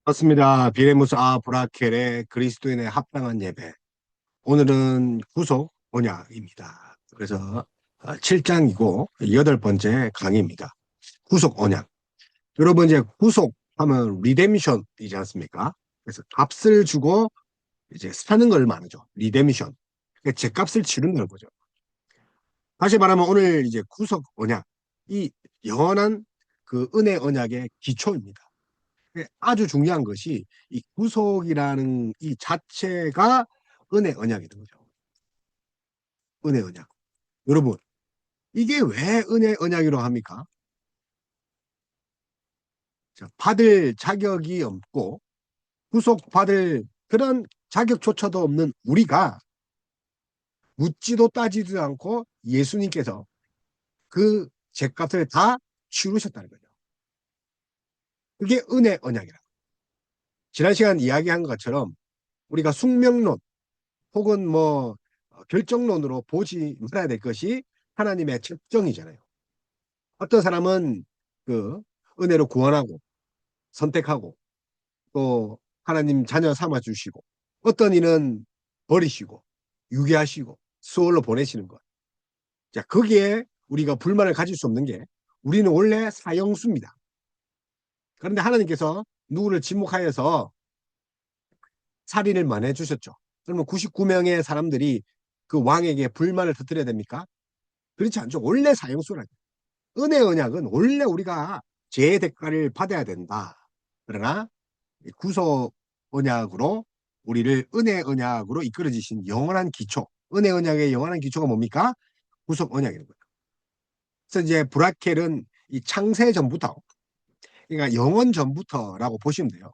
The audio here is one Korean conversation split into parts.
맞습니다. 비레무스 브라켈의 그리스도인의 합당한 예배. 오늘은 구속 언약입니다. 그래서 7장이고 여덟 번째 강의입니다. 구속 언약. 여러분 이제 구속하면 리데미션이지 않습니까? 그래서 값을 주고 이제 사는 걸 말하죠. 리데미션. 그러니까 제값을 치른다는 거죠. 다시 말하면 오늘 이제 구속 언약. 이 영원한 그 은혜 언약의 기초입니다. 아주 중요한 것이 이 구속이라는 이 자체가 은혜 언약이 된 거죠. 은혜 언약. 여러분, 이게 왜 은혜 언약이라고 합니까? 자, 받을 자격이 없고 구속받을 그런 자격조차도 없는 우리가 묻지도 따지지도 않고 예수님께서 그 죄값을 다 치르셨다는 거죠. 그게 은혜 언약이라. 지난 시간 이야기한 것처럼 우리가 숙명론 혹은 뭐 결정론으로 보지 말아야 될 것이 하나님의 책정이잖아요. 어떤 사람은 그 은혜로 구원하고 선택하고 또 하나님 자녀 삼아 주시고 어떤 이는 버리시고 유괴하시고 수월로 보내시는 것. 자, 거기에 우리가 불만을 가질 수 없는 게 우리는 원래 사형수입니다. 그런데 하나님께서 누구를 지목하여서 살인을 만해 주셨죠. 그러면 99명의 사람들이 그 왕에게 불만을 터뜨려야 됩니까? 그렇지 않죠. 원래 사형수라죠. 은혜 언약은 원래 우리가 죄의 대가를 받아야 된다. 그러나 구속 언약으로 우리를 은혜 언약으로 이끌어 주신 영원한 기초. 은혜 언약의 영원한 기초가 뭡니까? 구속 언약인 거예요. 그래서 이제 브라켈은 이 창세 전부터, 그러니까 영원 전부터라고 보시면 돼요.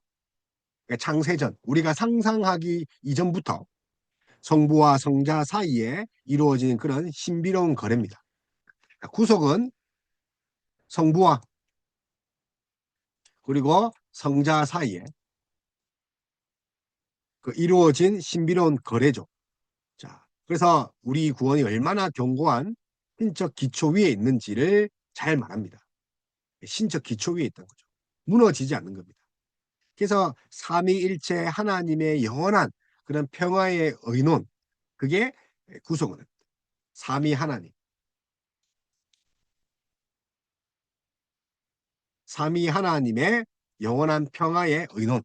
그러니까 창세 전, 우리가 상상하기 이전부터 성부와 성자 사이에 이루어진 그런 신비로운 거래입니다. 그러니까 구속은 성부와 그리고 성자 사이에 그 이루어진 신비로운 거래죠. 자, 그래서 우리 구원이 얼마나 견고한 신적 기초 위에 있는지를 잘 말합니다. 신적 기초 위에 있다는 거죠. 무너지지 않는 겁니다. 그래서 삼위일체 하나님의 영원한 그런 평화의 의논, 그게 구속은 삼위 하나님, 삼위 하나님의 영원한 평화의 의논.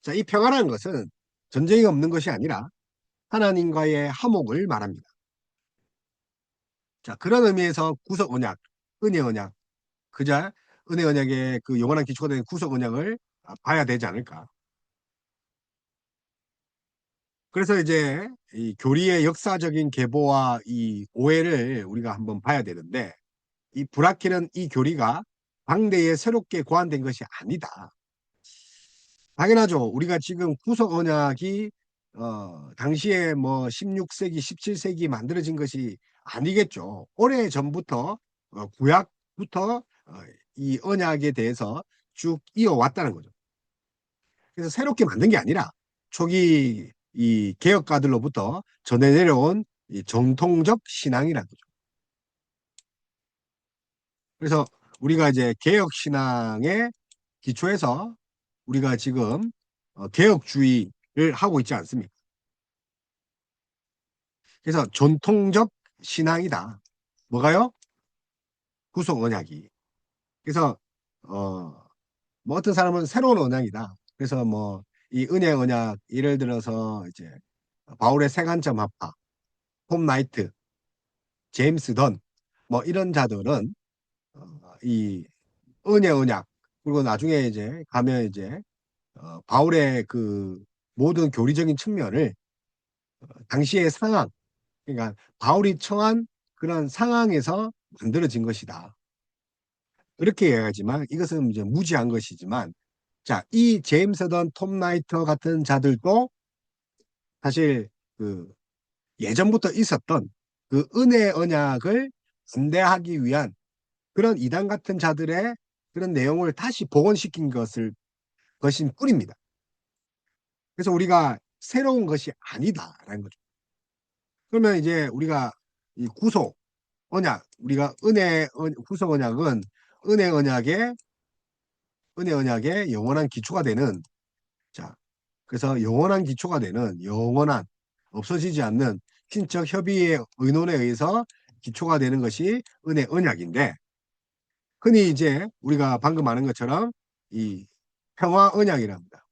자, 이 평화라는 것은 전쟁이 없는 것이 아니라 하나님과의 화목을 말합니다. 자, 그런 의미에서 구속 언약, 은혜 언약, 그자 은혜 언약의 그 영원한 기초가 된 구속 언약을 봐야 되지 않을까. 그래서 이제 이 교리의 역사적인 계보와 이 오해를 우리가 한번 봐야 되는데 이 브라키는 이 교리가 당대에 새롭게 고안된 것이 아니다. 당연하죠. 우리가 지금 구속 언약이 당시에 뭐 16세기, 17세기 만들어진 것이 아니겠죠. 오래 전부터 구약부터 이 언약에 대해서 쭉 이어왔다는 거죠. 그래서 새롭게 만든 게 아니라 초기 이 개혁가들로부터 전해 내려온 이 정통적 신앙이라는 거죠. 그래서 우리가 이제 개혁 신앙의 기초에서 우리가 지금 개혁주의를 하고 있지 않습니까? 그래서 전통적 신앙이다. 뭐가요? 구속 언약이. 그래서 뭐 어떤 사람은 새로운 언약이다. 그래서 뭐 이 은혜 언약 예를 들어서 이제 바울의 세간점 합파, 톰 나이트, 제임스 던 뭐 이런 자들은 이 은혜 언약 그리고 나중에 이제 가면 이제 바울의 그 모든 교리적인 측면을 당시의 상황 그러니까 바울이 처한 그런 상황에서 만들어진 것이다. 그렇게 이야기하지만 이것은 이제 무지한 것이지만 자, 이 제임스 던, 톰 나이터 같은 자들도 사실 그 예전부터 있었던 그 은혜 언약을 반대하기 위한 그런 이단 같은 자들의 그런 내용을 다시 복원시킨 것인 뿐입니다. 그래서 우리가 새로운 것이 아니다라는 거죠. 그러면 이제 우리가 이 구속 언약, 우리가 구속 언약은 은혜 언약의 은혜 언약의 영원한 기초가 되는, 자, 그래서 영원한 기초가 되는, 영원한, 없어지지 않는 신적 협의의 의논에 의해서 기초가 되는 것이 은혜 언약인데, 흔히 이제 우리가 방금 아는 것처럼 이 평화 언약이랍니다.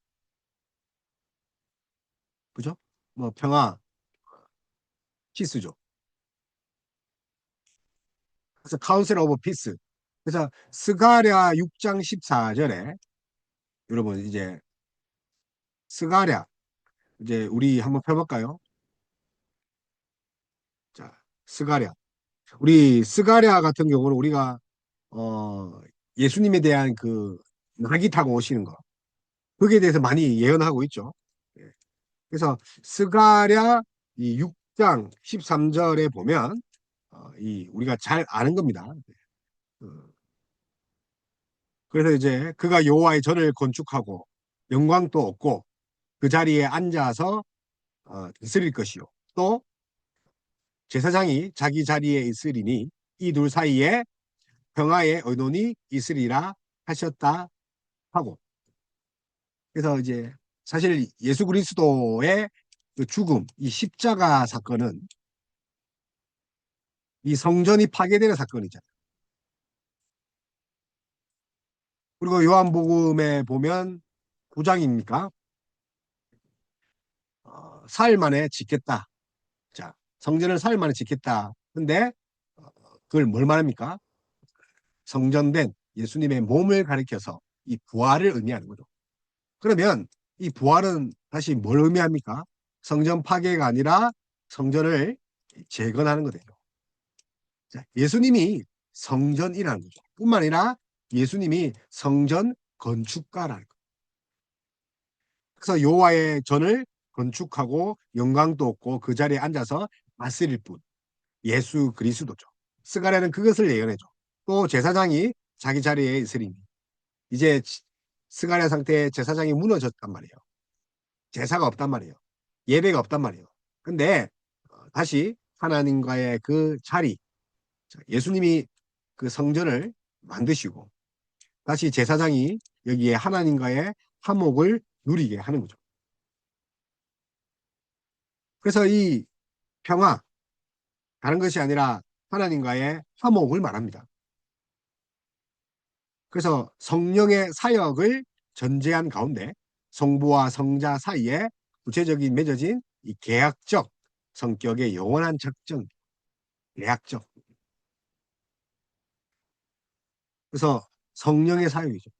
그죠? 뭐 평화, 피스죠. 그래서 카운슬 오브 피스. 그래서 스가랴 6장 14절에 여러분 이제 스가랴 이제 우리 한번 펴볼까요? 자, 스가랴. 우리 스가랴 같은 경우는 우리가 어 예수님에 대한 그 나귀 타고 오시는 거 거기에 대해서 많이 예언하고 있죠. 예. 그래서 스가랴 이 6장 13절에 보면 이 우리가 잘 아는 겁니다. 어, 그래서 이제 그가 여호와의 전을 건축하고 영광도 없고 그 자리에 앉아서 있을 것이요. 또 제사장이 자기 자리에 있으리니 이 둘 사이에 평화의 의논이 있으리라 하셨다 하고. 그래서 이제 사실 예수 그리스도의 그 죽음, 이 십자가 사건은 이 성전이 파괴되는 사건이잖아요. 그리고 요한복음에 보면 9장입니까? 사흘 만에 짓겠다. 자, 성전을 사흘 만에 짓겠다. 근데 어, 그걸 뭘 말합니까? 성전된 예수님의 몸을 가리켜서 이 부활을 의미하는 거죠. 그러면 이 부활은 다시 뭘 의미합니까? 성전 파괴가 아니라 성전을 재건하는 거예요. 자, 예수님이 성전이라는 거죠. 뿐만 아니라 예수님이 성전 건축가라는 거예요. 그래서 여호와의 전을 건축하고 영광도 없고 그 자리에 앉아서 다스릴 분 예수 그리스도죠. 스가랴는 그것을 예언해줘. 또 제사장이 자기 자리에 있으리니 이제 스가랴 상태에 제사장이 무너졌단 말이에요. 제사가 없단 말이에요. 예배가 없단 말이에요. 근데 다시 하나님과의 그 자리, 예수님이 그 성전을 만드시고 다시 제사장이 여기에 하나님과의 화목을 누리게 하는 거죠. 그래서 이 평화, 다른 것이 아니라 하나님과의 화목을 말합니다. 그래서 성령의 사역을 전제한 가운데 성부와 성자 사이에 구체적인 맺어진 이 계약적 성격의 영원한 작정, 계약적. 그래서 성령의 사역이죠.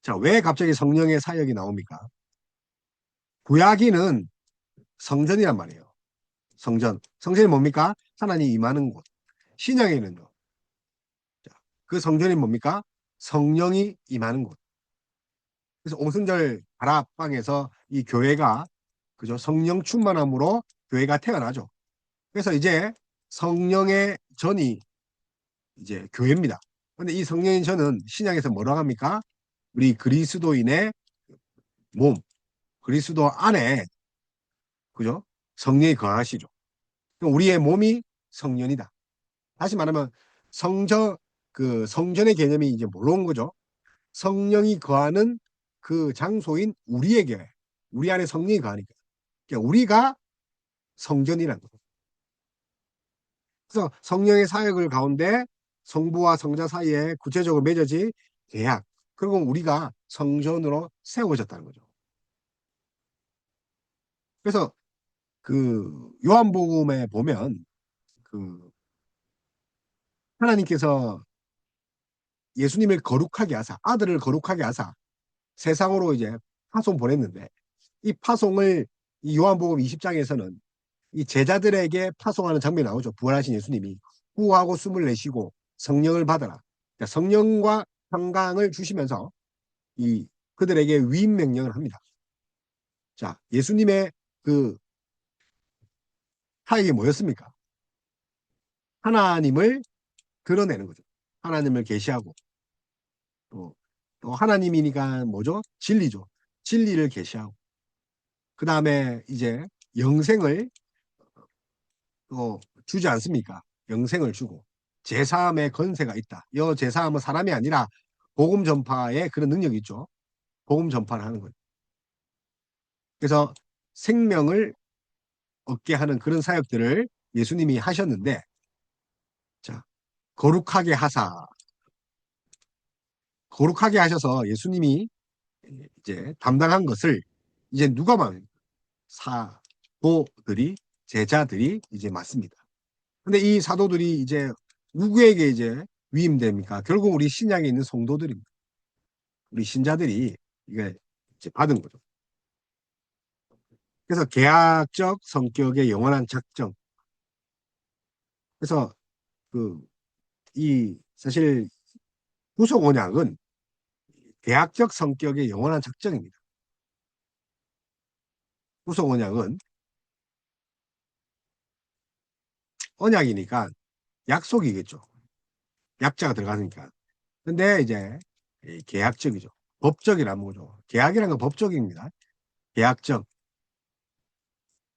자, 왜 갑자기 성령의 사역이 나옵니까? 구약에는 성전이란 말이에요. 성전. 성전이 뭡니까? 하나님 임하는 곳. 신약에는요. 자, 그 성전이 뭡니까? 성령이 임하는 곳. 그래서 오순절 다락방에서 이 교회가 그죠? 성령 충만함으로 교회가 태어나죠. 그래서 이제 성령의 전이 이제 교회입니다. 근데 이 성령의 전은 신약에서 뭐라고 합니까? 우리 그리스도인의 몸, 그리스도 안에 그죠? 성령이 거하시죠. 그럼 우리의 몸이 성전이다. 다시 말하면 성전 그 성전의 개념이 이제 뭘로 온 거죠? 성령이 거하는 그 장소인 우리에게 우리 안에 성령이 거하니까 그러니까 우리가 성전이라는 거죠. 그래서 성령의 사역을 가운데 성부와 성자 사이에 구체적으로 맺어진 계약 그리고 우리가 성전으로 세워졌다는 거죠. 그래서 그 요한복음에 보면 그 하나님께서 예수님을 거룩하게 하사 아들을 거룩하게 하사 세상으로 이제 파송 보냈는데 이 파송을 이 요한복음 20장에서는 이 제자들에게 파송하는 장면이 나오죠. 부활하신 예수님이 후하고 숨을 내쉬고 성령을 받아라. 그러니까 성령과 평강을 주시면서 이 그들에게 위임 명령을 합니다. 자, 예수님의 그 사역이 뭐였습니까? 하나님을 드러내는 거죠. 하나님을 계시하고 또, 또 하나님이니까 뭐죠? 진리죠. 진리를 계시하고 그 다음에 이제 영생을 또 주지 않습니까? 영생을 주고 제사함의 건세가 있다. 이 제사함은 사람이 아니라 복음 전파의 그런 능력이 있죠. 복음 전파를 하는 거예요. 그래서 생명을 얻게 하는 그런 사역들을 예수님이 하셨는데, 자, 거룩하게 하사, 거룩하게 하셔서 예수님이 이제 담당한 것을 이제 누가 말 사도들이, 제자들이 이제 맡습니다. 근데 이 사도들이 이제 누구에게 이제 위임됩니까? 결국 우리 신약에 있는 성도들입니다. 우리 신자들이 이게 이제 받은 거죠. 그래서 계약적 성격의 영원한 작정. 그래서 그 이 사실 구속 언약은 계약적 성격의 영원한 작정입니다. 구속 언약은 언약이니까 약속이겠죠. 약자가 들어가니까. 근데 이제 계약적이죠. 법적이라는 거죠. 계약이라는 건 법적입니다. 계약적.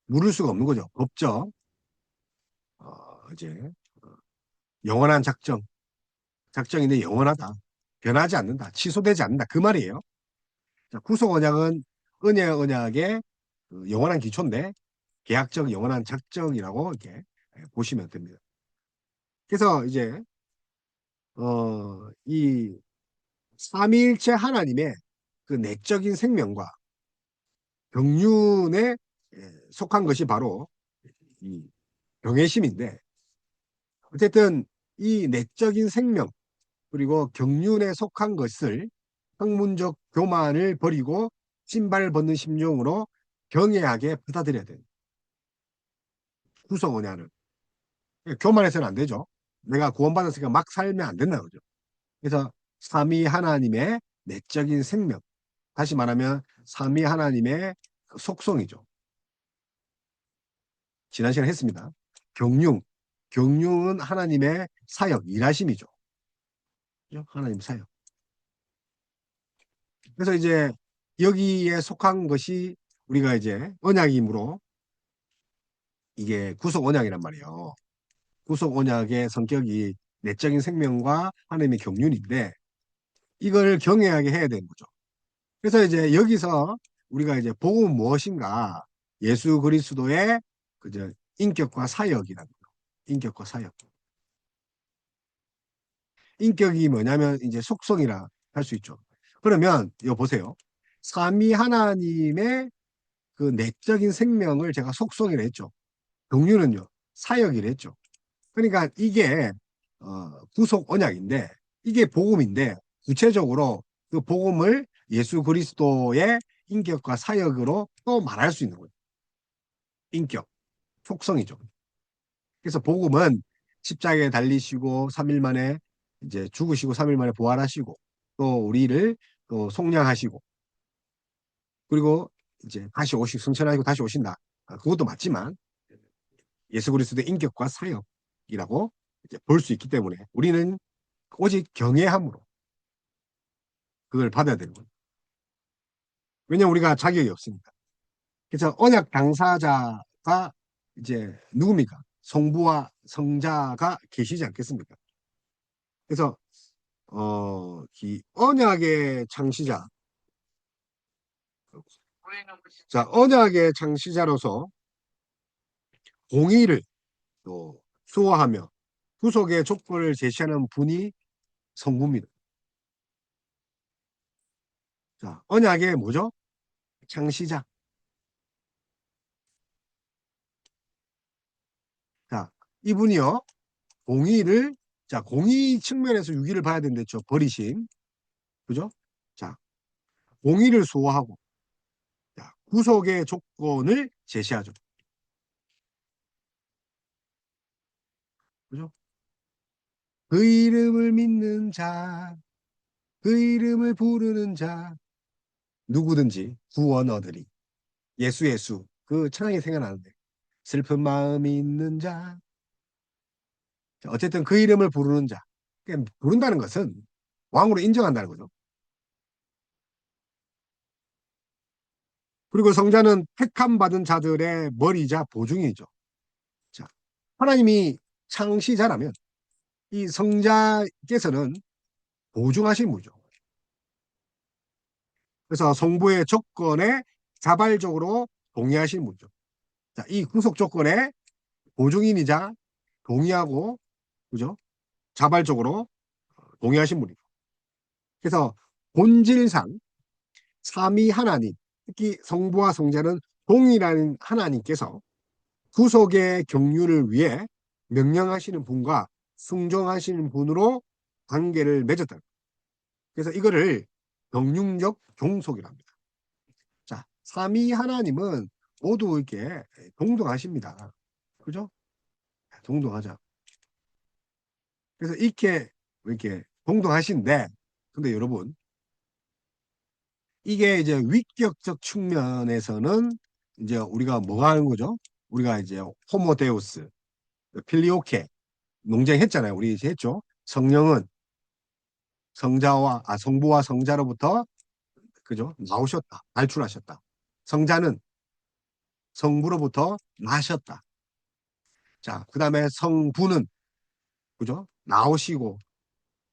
물을 수가 없는 거죠. 법적. 이제 영원한 작정. 작정인데 영원하다. 변하지 않는다. 취소되지 않는다. 그 말이에요. 자, 구속 언약은 언약의 그 영원한 기초인데 계약적 영원한 작정이라고 이렇게 보시면 됩니다. 그래서 이제 이 삼위일체 하나님의 그 내적인 생명과 경륜에 속한 것이 바로 이 경외심인데, 어쨌든 이 내적인 생명 그리고 경륜에 속한 것을 학문적 교만을 버리고 신발 벗는 심정으로 경외하게 받아들여야 돼요. 구속 언약을. 교만해서는 안 되죠. 내가 구원받았으니까 막 살면 안 된다 그죠. 그래서 삼위 하나님의 내적인 생명, 다시 말하면 삼위 하나님의 속성이죠. 지난 시간에 했습니다. 경륜, 경륜은 하나님의 사역, 일하심이죠. 그죠? 하나님 사역. 그래서 이제 여기에 속한 것이 우리가 이제 언약이므로 이게 구속 언약이란 말이에요. 구속 언약의 성격이 내적인 생명과 하나님의 경륜인데 이걸 경외하게 해야 되는 거죠. 그래서 이제 여기서 우리가 이제 복음은 무엇인가? 예수 그리스도의 그저 인격과 사역이라는 거. 인격과 사역. 인격이 뭐냐면 이제 속성이라 할 수 있죠. 그러면 이거 보세요. 삼위 하나님의 그 내적인 생명을 제가 속성이라 했죠. 경륜은요 사역이라 했죠. 그러니까 이게 구속 언약인데 이게 복음인데 구체적으로 그 복음을 예수 그리스도의 인격과 사역으로 또 말할 수 있는 거예요. 인격, 속성이죠. 그래서 복음은 십자가에 달리시고 3일 만에 이제 죽으시고 3일 만에 부활하시고 또 우리를 또 속량하시고 그리고 이제 다시 승천하시고 다시 오신다. 그것도 맞지만 예수 그리스도의 인격과 사역이라고 이제 볼 수 있기 때문에 우리는 오직 경외함으로 그걸 받아야 되는 거예요. 왜냐면 우리가 자격이 없으니까. 그래서 언약 당사자가 이제 누굽니까? 성부와 성자가 계시지 않겠습니까? 그래서 이 언약의 창시자, 자 언약의 창시자로서 공의를 또 수호하며 구속의 족보를 제시하는 분이 성부입니다. 자 언약의 뭐죠? 창시자. 자 이분이요 공의를 자 공의 측면에서 유기를 봐야 된댔죠. 버리심, 그죠? 자 공의를 수호하고 자, 구속의 조건을 제시하죠. 그죠? 그 이름을 믿는 자, 그 이름을 부르는 자, 누구든지 구원 얻으리. 예수 예수. 그 찬양이 생각나는데. 슬픈 마음이 있는 자. 어쨌든 그 이름을 부르는 자. 그러니까 부른다는 것은 왕으로 인정한다는 거죠. 그리고 성자는 택함 받은 자들의 머리자 보증이죠. 자, 하나님이 창시자라면 이 성자께서는 보증하신 분이죠. 그래서 성부의 조건에 자발적으로 동의하신 분이죠. 자, 이 구속 조건에 보증인이자 동의하고, 그죠? 자발적으로 동의하신 분이죠. 그래서 본질상 삼위 하나님, 특히 성부와 성자는 동일한 하나님께서 구속의 경륜을 위해 명령하시는 분과 순종하시는 분으로 관계를 맺었다. 그래서 이거를 경륜적 종속이랍니다. 자, 삼위 하나님은 모두 이렇게 동등하십니다. 그죠? 동등하죠. 그래서 이렇게 동등하신데, 근데 여러분, 이게 이제 위격적 측면에서는 이제 우리가 뭐가 하는 거죠? 우리가 이제 호모데우스, 필리오케 논쟁했잖아요. 우리 이제 했죠. 성령은 성부와 성자로부터 그죠? 나오셨다. 발출하셨다. 성자는 성부로부터 나셨다. 자, 그다음에 성부는 그죠? 나오시고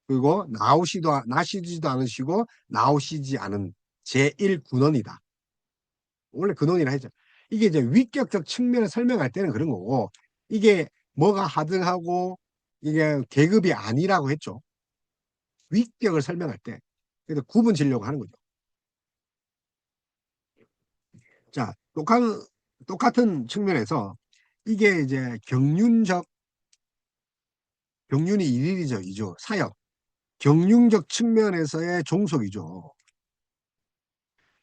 그리고 나시지도 않으시고 나오시지 않은 제1군원이다. 원래 근원이라 했죠. 이게 이제 위격적 측면을 설명할 때는 그런 거고, 이게 뭐가 하등하고 이게 계급이 아니라고 했죠. 위격을 설명할 때. 그래서 구분 지려고 하는 거죠. 자, 똑같은 측면에서 이게 이제 경륜이 일일이죠, 이죠. 사역. 경륜적 측면에서의 종속이죠.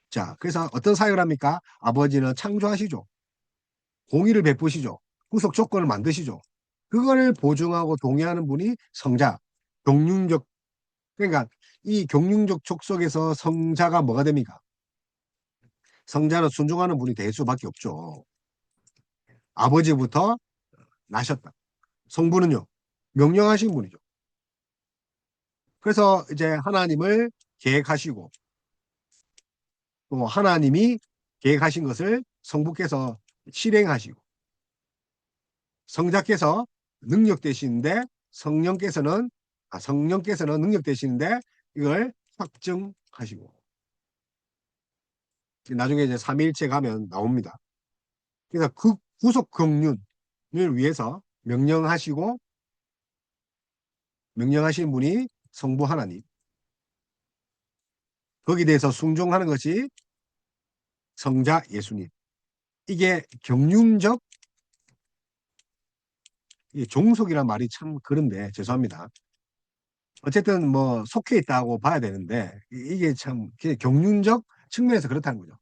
자, 그래서 어떤 사역을 합니까? 아버지는 창조하시죠. 공의를 베푸시죠. 구속 조건을 만드시죠. 그거를 보증하고 동의하는 분이 성자, 경륜적, 그러니까 이 경륜적 족속에서 성자가 뭐가 됩니까? 성자는 순종하는 분이 될 수밖에 없죠. 아버지부터 나셨다. 성부는요, 명령하신 분이죠. 그래서 이제 하나님을 계획하시고 또 하나님이 계획하신 것을 성부께서 실행하시고 성자께서 능력 되시는데 성령께서는 능력 되시는데 이걸 확증하시고 나중에 이제 삼위일체 가면 나옵니다. 그래서 그 구속 경륜을 위해서 명령하신 분이 성부 하나님. 거기에 대해서 순종하는 것이 성자 예수님. 이게 경륜적 종속이란 말이 참 그런데 죄송합니다. 어쨌든 뭐 속해 있다고 봐야 되는데 이게 참 경륜적 측면에서 그렇다는 거죠.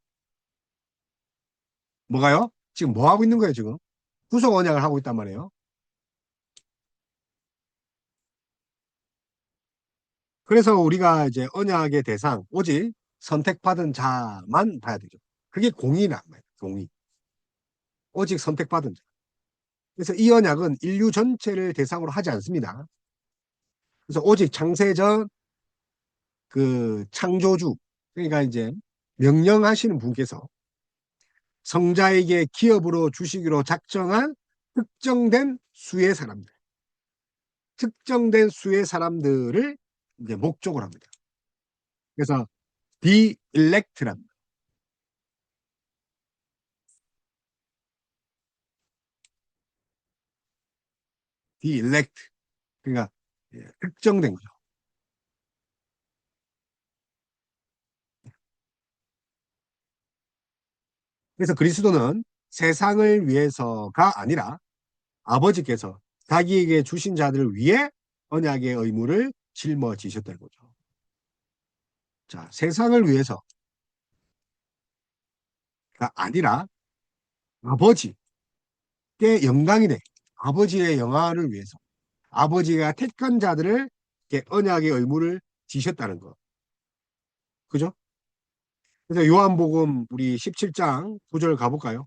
뭐가요? 지금 뭐 하고 있는 거예요, 지금? 구속 언약을 하고 있단 말이에요. 그래서 우리가 이제 언약의 대상, 오직 선택받은 자만 봐야 되죠. 그게 공의란 말이에요, 공의. 오직 선택받은 자. 그래서 이 언약은 인류 전체를 대상으로 하지 않습니다. 그래서 오직 창세전 그 창조주, 그러니까 이제 명령하시는 분께서 성자에게 기업으로 주시기로 작정한 특정된 수의 사람들, 특정된 수의 사람들을 이제 목적으로 합니다. 그래서 the elect랍니다. the elect. 그러니까 특정된 거죠. 그래서 그리스도는 세상을 위해서가 아니라 아버지께서 자기에게 주신 자들을 위해 언약의 의무를 짊어지셨다는 거죠. 자, 세상을 위해서가 아니라 아버지께 영광이네. 아버지의 영광을 위해서. 아버지가 택한 자들을 언약의 의무를 지셨다는 거. 그죠? 그래서 요한복음 우리 17장 9절 가볼까요?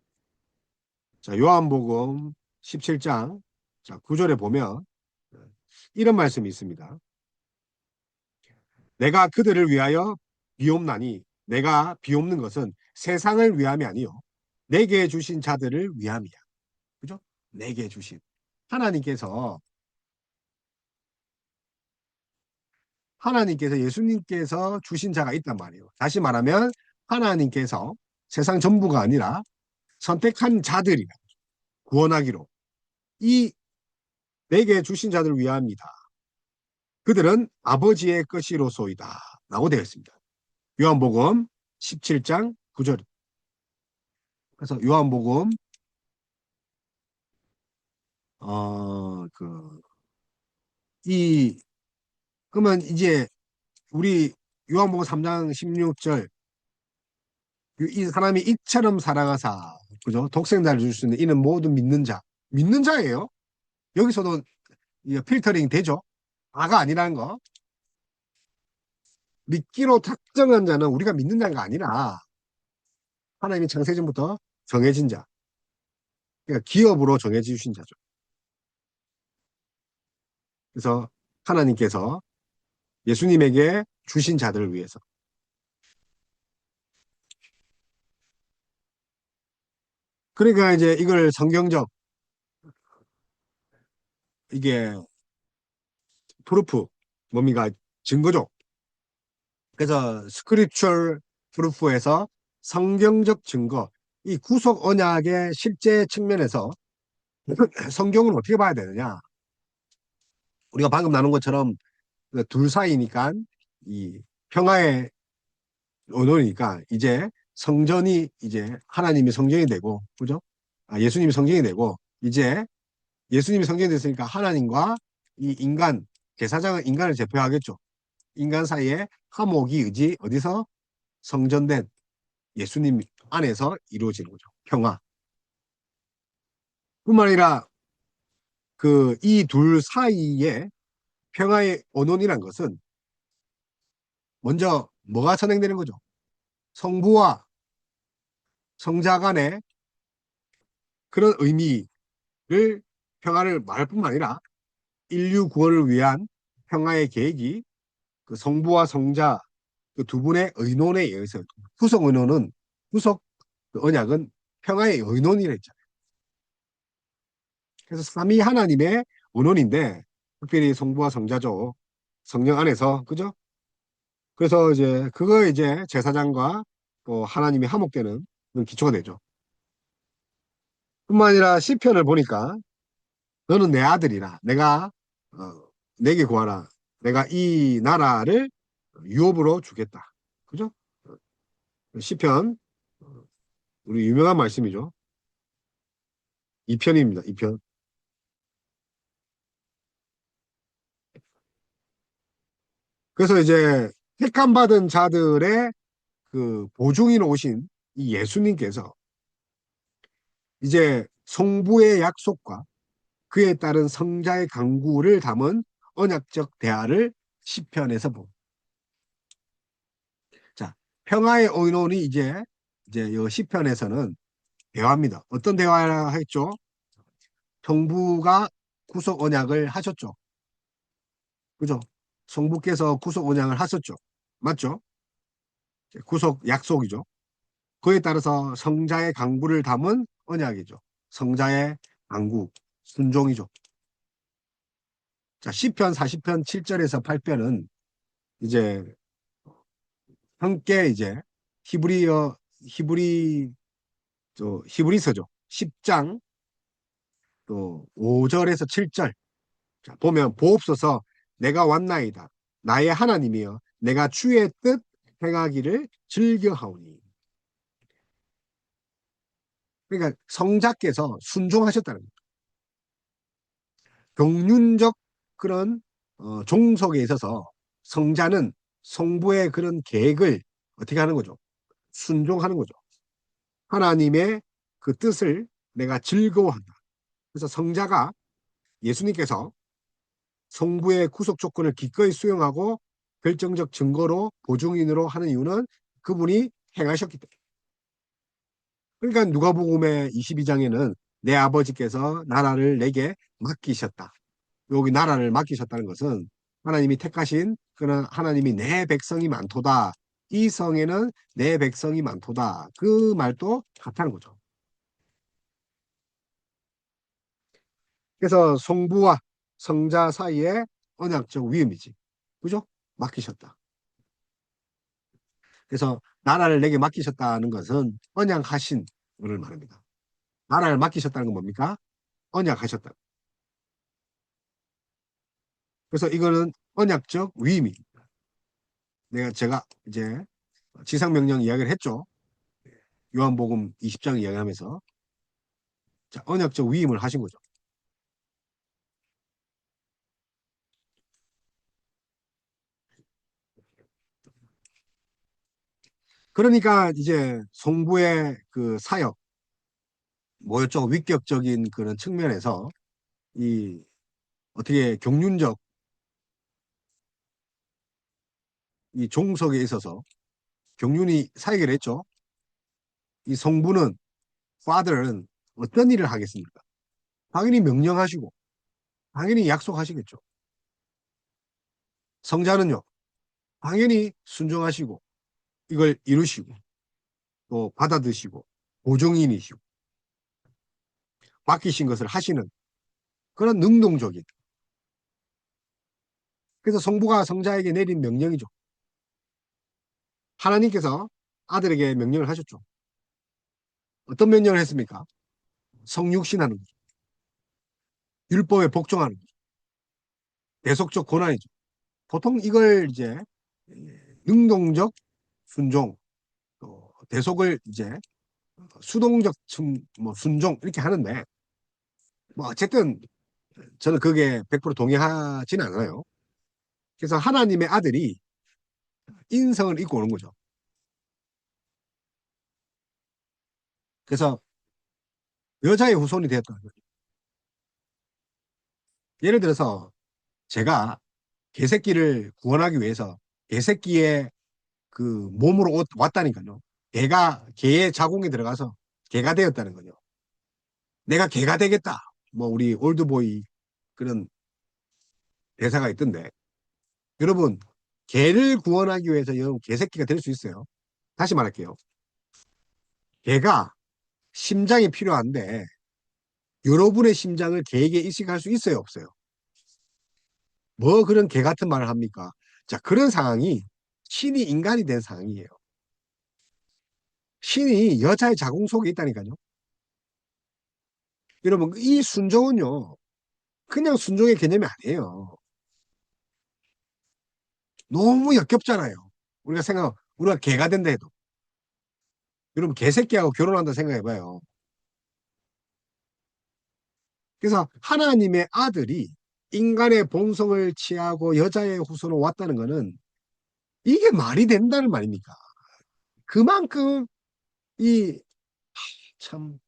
자, 요한복음 17장 자, 9절에 보면 이런 말씀이 있습니다. 내가 그들을 위하여 비옵나니 내가 비옵는 것은 세상을 위함이 아니요 내게 주신 자들을 위함이야. 그죠? 내게 주신 하나님께서 하나님께서 예수님께서 주신 자가 있단 말이에요. 다시 말하면 하나님께서 세상 전부가 아니라 선택한 자들이 구원하기로 이 내게 주신 자들을 위함이다. 그들은 아버지의 것이로소이다. 라고 되어 있습니다. 요한복음 17장 9절. 그래서 요한복음 이 그러면 이제 우리 요한복음 3장 16절 이 사람이 이처럼 사랑하사 그죠? 독생자를 줄 수 있는 이는 모두 믿는 자. 믿는 자예요. 여기서도 필터링 되죠. 아가 아니라는 거. 믿기로 작정한 자는 우리가 믿는 자가 아니라 하나님이 창세전부터 정해진 자. 그러니까 기업으로 정해 주신 자죠. 그래서 하나님께서 예수님에게 주신 자들을 위해서. 그러니까 이제 이걸 성경적 이게 프루프 뭡니까 증거죠. 그래서 스크립처 프루프에서 성경적 증거 이 구속 언약의 실제 측면에서 성경을 어떻게 봐야 되느냐. 우리가 방금 나눈 것처럼 그둘 사이니까 이 평화의 언어니까 이제 성전이 이제 하나님이 성전이 되고 그죠? 예수님이 성전이 되고 이제 예수님이 성전이 됐으니까 하나님과 이 인간 제사장은 인간을 대표하겠죠. 인간 사이에 화목이 의지 어디서 성전된 예수님 안에서 이루어지는 거죠. 평화. 뿐만 아니라 그 이 둘 사이에 평화의 언원이란 것은 먼저 뭐가 선행되는 거죠? 성부와 성자 간의 그런 의미를 평화를 말할 뿐만 아니라 인류 구원을 위한 평화의 계획이 그 성부와 성자 그 두 분의 의논에 의해서 후속 의논은 후속 그 언약은 평화의 의논이라 했잖아요. 그래서 삼위 하나님의 의논인데 특별히 성부와 성자죠. 성령 안에서 그죠? 그래서 이제 그거 이제 제사장과 또 하나님이 화목되는 그런 기초가 되죠. 뿐만 아니라 시편을 보니까 너는 내 아들이라 내가 내게 구하라 내가 이 나라를 유업으로 주겠다. 그죠? 시편 우리 유명한 말씀이죠. 2편입니다. 2편. 그래서 이제 택함 받은 자들의 그 보증인으로 오신 이 예수님께서 이제 성부의 약속과 그에 따른 성자의 강구를 담은 언약적 대화를 시편에서 봅니다. 자, 평화의 의논이 이제 이 시편에서는 대화입니다. 어떤 대화를 했죠? 성부가 구속 언약을 하셨죠. 그죠? 성부께서 구속 언약을 하셨죠. 맞죠? 구속 약속이죠. 그에 따라서 성자의 강구를 담은 언약이죠. 성자의 강구, 순종이죠. 자, 시편 40편 7절에서 8편은 이제 함께 이제 히브리어 히브리 히브리서죠. 10장 또 5절에서 7절. 자, 보면 보옵소서 내가 왔나이다. 나의 하나님이여 내가 주의 뜻 행하기를 즐겨하오니. 그러니까 성자께서 순종하셨다는 거예요. 경륜적 그런 종속에 있어서 성자는 성부의 그런 계획을 어떻게 하는 거죠? 순종하는 거죠. 하나님의 그 뜻을 내가 즐거워한다. 그래서 성자가 예수님께서 성부의 구속 조건을 기꺼이 수용하고 결정적 증거로 보증인으로 하는 이유는 그분이 행하셨기 때문에. 그러니까 누가복음의 22장에는 내 아버지께서 나라를 내게 맡기셨다. 여기 나라를 맡기셨다는 것은 하나님이 택하신 그런 하나님이 내 백성이 많도다. 이 성에는 내 백성이 많도다. 그 말도 같다는 거죠. 그래서 성부와 성자 사이의 언약적 위임이지. 그죠? 맡기셨다. 그래서 나라를 내게 맡기셨다는 것은 언약하신 것을 말합니다. 나라를 맡기셨다는 건 뭡니까? 언약하셨다. 그래서 이거는 언약적 위임입니다. 제가 이제 지상명령 이야기를 했죠. 요한복음 20장 이야기하면서 자, 언약적 위임을 하신 거죠. 그러니까 이제 송부의 그 사역, 뭐였죠? 위격적인 그런 측면에서 이 어떻게 경륜적 이 종속에 있어서 경륜이 사역을 했죠. 이 성부는 father는 어떤 일을 하겠습니까? 당연히 명령하시고 당연히 약속하시겠죠. 성자는요, 당연히 순종하시고 이걸 이루시고 또 받아드시고 보종인이시고 맡기신 것을 하시는 그런 능동적인. 그래서 성부가 성자에게 내린 명령이죠. 하나님께서 아들에게 명령을 하셨죠. 어떤 명령을 했습니까? 성육신하는 거죠. 율법에 복종하는 거죠. 대속적 고난이죠. 보통 이걸 이제 능동적 순종, 또 대속을 이제 수동적 뭐 순종 이렇게 하는데 뭐 어쨌든 저는 그게 100% 동의하진 않아요. 그래서 하나님의 아들이 인성을 입고 오는 거죠. 그래서 여자의 후손이 되었다는 거죠. 예를 들어서 제가 개새끼를 구원하기 위해서 개새끼의 그 몸으로 왔다니까요. 개의 자궁에 들어가서 개가 되었다는 거죠. 내가 개가 되겠다. 뭐 우리 올드보이 그런 대사가 있던데 여러분 개를 구원하기 위해서 여러분 개새끼가 될 수 있어요. 다시 말할게요. 개가 심장이 필요한데 여러분의 심장을 개에게 이식할 수 있어요, 없어요? 뭐 그런 개 같은 말을 합니까? 자, 그런 상황이 신이 인간이 된 상황이에요. 신이 여자의 자궁 속에 있다니까요. 여러분, 이 순종은요, 그냥 순종의 개념이 아니에요. 너무 역겹잖아요. 우리가 개가 된다 해도. 여러분, 개새끼하고 결혼한다 생각해봐요. 그래서 하나님의 아들이 인간의 본성을 취하고 여자의 후손으로 왔다는 것은 이게 말이 된다는 말입니까? 그만큼 이 참,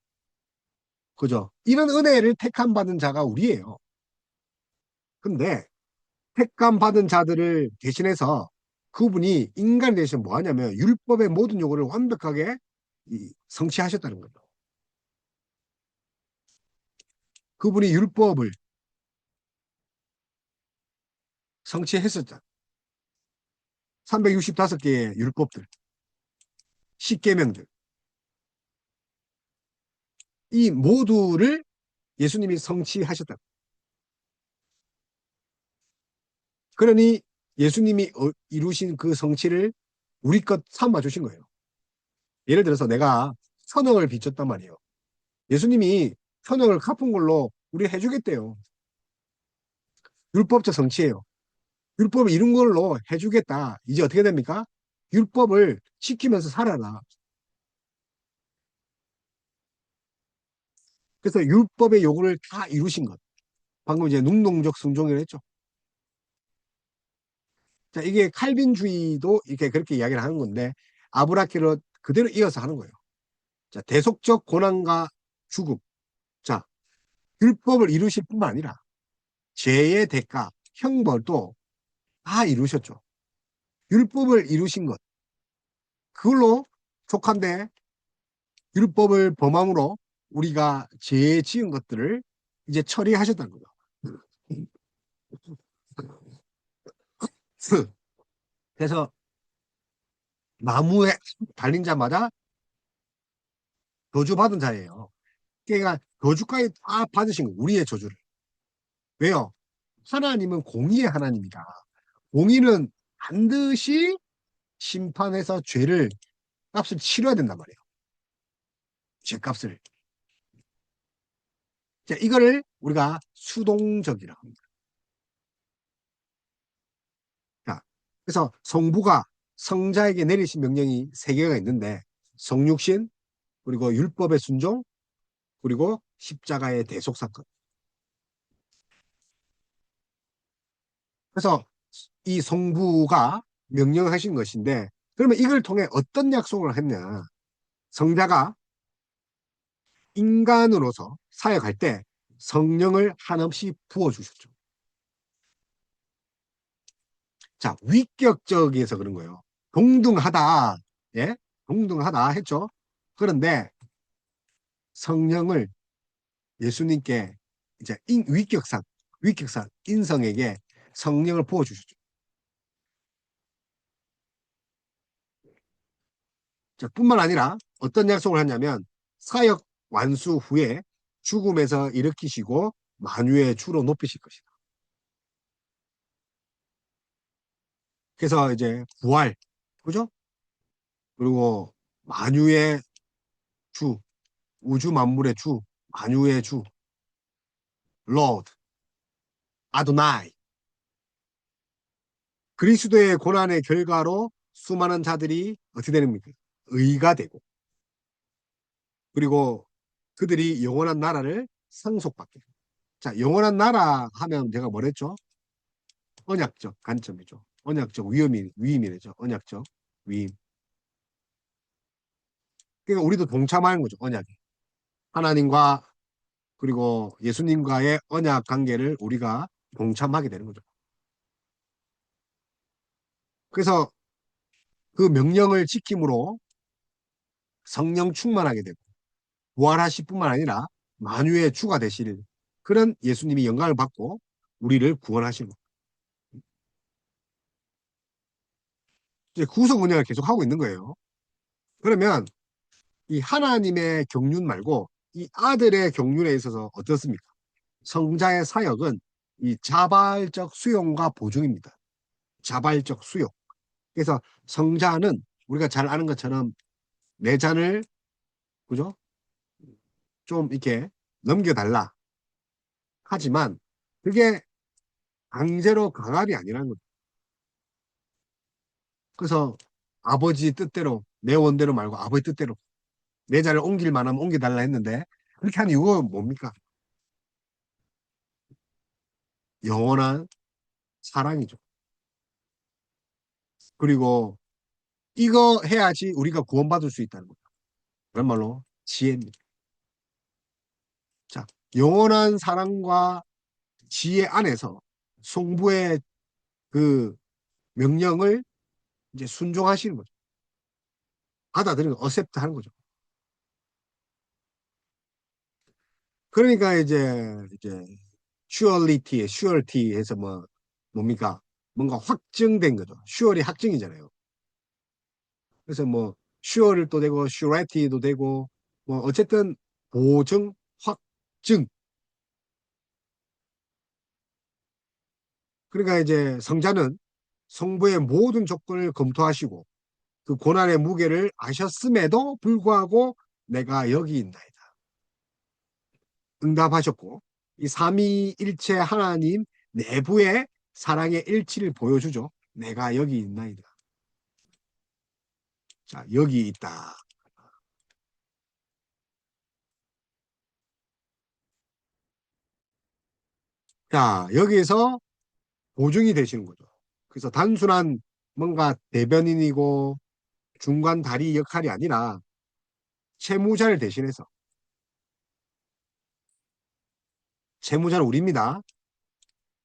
그죠? 이런 은혜를 택함 받은 자가 우리예요. 근데 택감 받은 자들을 대신해서 그분이 인간 대신 뭐 하냐면 율법의 모든 요구를 완벽하게 성취하셨다는 거죠. 그분이 율법을 성취했었죠. 365개의 율법들, 십계명들, 이 모두를 예수님이 성취하셨다. 그러니 예수님이 이루신 그 성취를 우리 것 삼아 주신 거예요. 예를 들어서 내가 선형을 빚졌단 말이에요. 예수님이 선형을 갚은 걸로 우리 해주겠대요. 율법적 성취예요. 율법을 이룬 걸로 해주겠다. 이제 어떻게 됩니까? 율법을 지키면서 살아라. 그래서 율법의 요구를 다 이루신 것. 방금 이제 능동적 순종을 했죠. 자, 이게 칼빈주의도 이렇게 그렇게 이야기를 하는 건데 아브라키를 그대로 이어서 하는 거예요. 자, 대속적 고난과 죽음. 자, 율법을 이루실 뿐만 아니라 죄의 대가, 형벌도 다 이루셨죠. 율법을 이루신 것. 그걸로 족한데 율법을 범함으로 우리가 죄 지은 것들을 이제 처리하셨다는 거죠. 그래서 나무에 달린 자마다 저주받은 자예요. 그러니까 저주까지 다 받으신 거예요. 우리의 저주를. 왜요? 하나님은 공의의 하나님이다. 공의는 반드시 심판해서 죄를 값을 치러야 된단 말이에요. 죄값을. 자, 이거를 우리가 수동적이라고 합니다. 자, 그래서 성부가 성자에게 내리신 명령이 세 개가 있는데 성육신, 그리고 율법의 순종, 그리고 십자가의 대속 사건. 그래서 이 성부가 명령하신 것인데 그러면 이걸 통해 어떤 약속을 했냐? 성자가 인간으로서 사역할 때 성령을 한없이 부어주셨죠. 자, 위격적이어서 그런 거예요. 동등하다. 예? 동등하다 했죠. 그런데 성령을 예수님께 이제 위격상 인성에게 성령을 부어주셨죠. 자, 뿐만 아니라 어떤 약속을 하냐면 사역 완수 후에 죽음에서 일으키시고 만유의 주로 높이실 것이다. 그래서 이제 부활, 그죠? 그리고 만유의 주, 우주 만물의 주, 만유의 주, Lord, 아도나이. 그리스도의 고난의 결과로 수많은 자들이 어떻게 되는입니까? 의가 되고, 그리고 그들이 영원한 나라를 상속받게. 자, 영원한 나라 하면 제가 뭐랬죠? 언약적 관점이죠. 언약적 위임이죠. 언약적 위임. 그러니까 우리도 동참하는 거죠. 언약에. 하나님과 그리고 예수님과의 언약 관계를 우리가 동참하게 되는 거죠. 그래서 그 명령을 지킴으로 성령 충만하게 되고 부활하실 뿐만 아니라 만유의 주가 되실 그런 예수님이 영광을 받고 우리를 구원하시는 거예요. 이제 구속 운영을 계속 하고 있는 거예요. 그러면 이 하나님의 경륜 말고 이 아들의 경륜에 있어서 어떻습니까? 성자의 사역은 이 자발적 수용과 보증입니다. 자발적 수용. 그래서 성자는 우리가 잘 아는 것처럼 내 잔을 그죠? 좀 이렇게 넘겨달라. 하지만 그게 강제로 강압이 아니라는 거죠. 그래서 아버지 뜻대로 내 원대로 말고 아버지 뜻대로 내 잔을 옮길 만하면 옮겨달라 했는데 그렇게 한 이유가 뭡니까? 영원한 사랑이죠. 그리고 이거 해야지 우리가 구원받을 수 있다는 거죠. 그런 말로 지혜입니다. 자, 영원한 사랑과 지혜 안에서 성부의 그 명령을 이제 순종하시는 거죠. 받아들이는 거, 어셉트 하는 거죠. 그러니까 이제 surety 해서 뭡니까? 뭔가 확증된 거죠. sure이 확증이잖아요. 그래서 뭐 sure도 되고 surety도 되고 뭐 어쨌든 보증, 확증. 그러니까 이제 성자는 성부의 모든 조건을 검토하시고 그 고난의 무게를 아셨음에도 불구하고 내가 여기 있나이다. 응답하셨고 이 삼위일체 하나님 내부의 사랑의 일치를 보여주죠. 내가 여기 있나이다. 자, 여기 있다. 자, 여기에서 보증이 되시는 거죠. 그래서 단순한 뭔가 대변인이고 중간 다리 역할이 아니라 채무자를 대신해서 채무자는 우리입니다.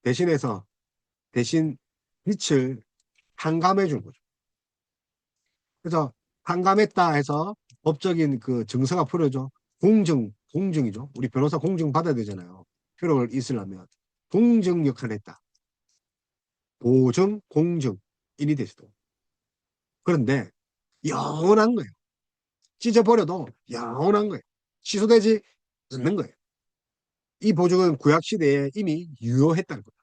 대신해서 대신 빛을 탕감해 준 거죠. 그래서 탕감했다 해서 법적인 그 증서가 풀어져 공증이죠. 우리 변호사 공증 받아야 되잖아요. 표를 있으려면 공증 역할을 했다. 보증, 공증인이 되시도. 그런데 영원한 거예요. 찢어버려도 영원한 거예요. 취소되지 않는 거예요. 이 보증은 구약 시대에 이미 유효했다는 거예요.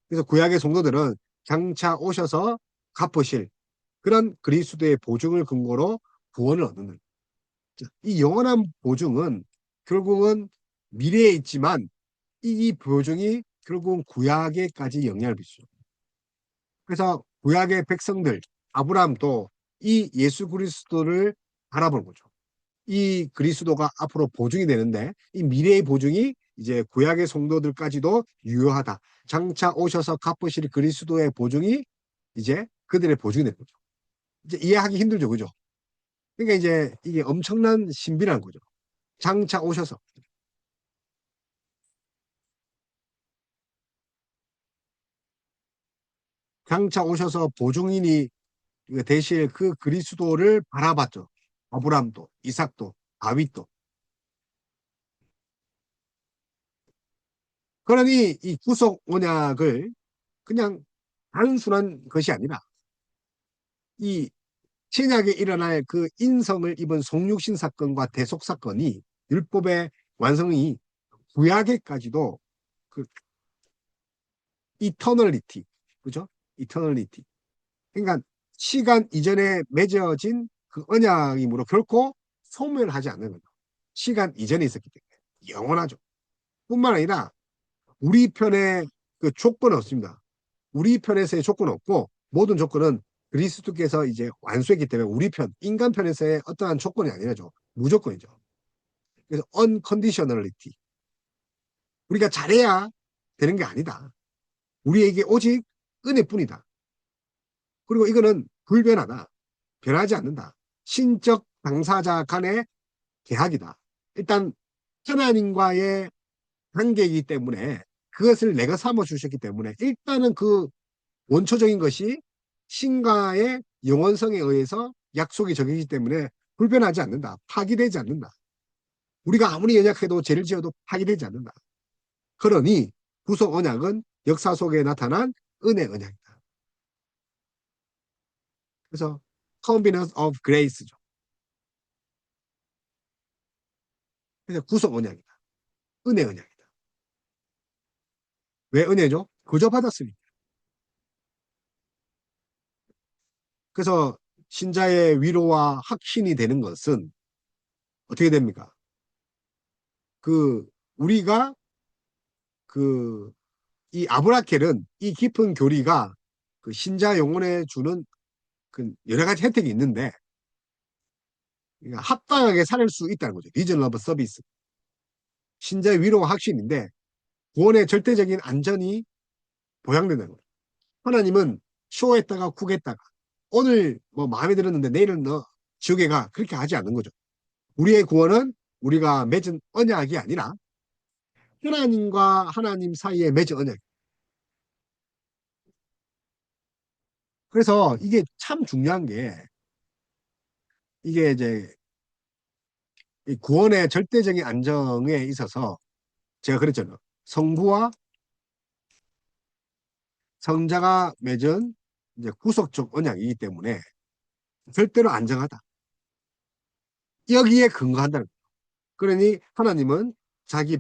그래서 구약의 성도들은 장차 오셔서 갚으실 그런 그리스도의 보증을 근거로 구원을 얻는. 이 영원한 보증은 결국은 미래에 있지만 이 보증이 결국은 구약에까지 영향을 미치죠. 그래서 구약의 백성들, 아브라함도 이 예수 그리스도를 바라보는 거죠. 이 그리스도가 앞으로 보증이 되는데 이 미래의 보증이 이제 구약의 성도들까지도 유효하다. 장차 오셔서 갚으실 그리스도의 보증이 이제 그들의 보증이 되는 거죠. 이제 이해하기 힘들죠, 그죠? 그러니까 이제 이게 엄청난 신비라는 거죠. 장차 오셔서 장차 오셔서 보증인이 되실 그 그리스도를 바라봤죠. 아브람도, 이삭도, 다윗도. 그러니 이 구속 언약을 그냥 단순한 것이 아니라 이 신약에 일어날 그 인성을 입은 성육신 사건과 대속 사건이 율법의 완성이 구약에까지도 그 이터널리티, 그죠? 이터널리티. 그러니까 시간 이전에 맺어진 그 언약이므로 결코 소멸하지 않는 거죠. 시간 이전에 있었기 때문에 영원하죠. 뿐만 아니라 우리 편에 그 조건은 없습니다. 우리 편에서의 조건은 없고 모든 조건은 그리스도께서 이제 완수했기 때문에 우리 편, 인간 편에서의 어떠한 조건이 아니라죠. 무조건이죠. 그래서 unconditionality. 우리가 잘해야 되는 게 아니다. 우리에게 오직 은혜뿐이다. 그리고 이거는 불변하다. 변하지 않는다. 신적 당사자 간의 계약이다. 일단 하나님과의 관계이기 때문에 그것을 내가 삼아 주셨기 때문에 일단은 그 원초적인 것이 신과의 영원성에 의해서 약속이 적용이기 때문에 불변하지 않는다. 파기되지 않는다. 우리가 아무리 연약해도 죄를 지어도 파기되지 않는다. 그러니 구속 언약은 역사 속에 나타난 은혜 언약이다. 그래서 covenant of grace죠. 그래서 구속 언약이다. 은혜 언약이다. 왜 은혜죠? 그저 받았으니까. 그래서 신자의 위로와 확신이 되는 것은 어떻게 됩니까? 그 우리가 그 이 아브라켈은 이 깊은 교리가 그 신자 영혼에 주는 그 여러 가지 혜택이 있는데 그러니까 합당하게 살 수 있다는 거죠. 리저너블 서비스. 신자의 위로와 확신인데 구원의 절대적인 안전이 보장된다는 거죠. 하나님은 쇼했다가 쿡했다가 오늘 뭐 마음에 들었는데 내일은 너 지옥에 가 그렇게 하지 않는 거죠. 우리의 구원은 우리가 맺은 언약이 아니라 하나님과 하나님 사이에 맺은 언약. 그래서 이게 참 중요한 게 이게 이제 이 구원의 절대적인 안정에 있어서 제가 그랬잖아요. 성부와 성자가 맺은 이제 구속적 언약이기 때문에 절대로 안정하다. 여기에 근거한다는 거예요. 그러니 하나님은 자기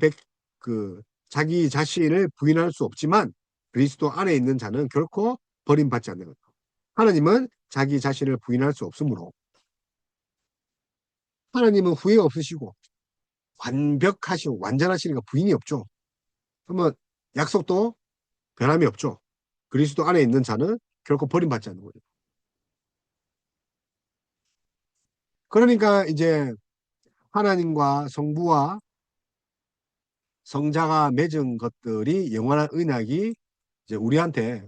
자기 자신을 부인할 수 없지만 그리스도 안에 있는 자는 결코 버림받지 않는 거죠. 하나님은 자기 자신을 부인할 수 없으므로 하나님은 후회 없으시고 완벽하시고 완전하시니까 부인이 없죠. 그러면 약속도 변함이 없죠. 그리스도 안에 있는 자는 결코 버림받지 않는 거죠. 그러니까 이제 하나님과 성부와 성자가 맺은 것들이 영원한 언약이 이제 우리한테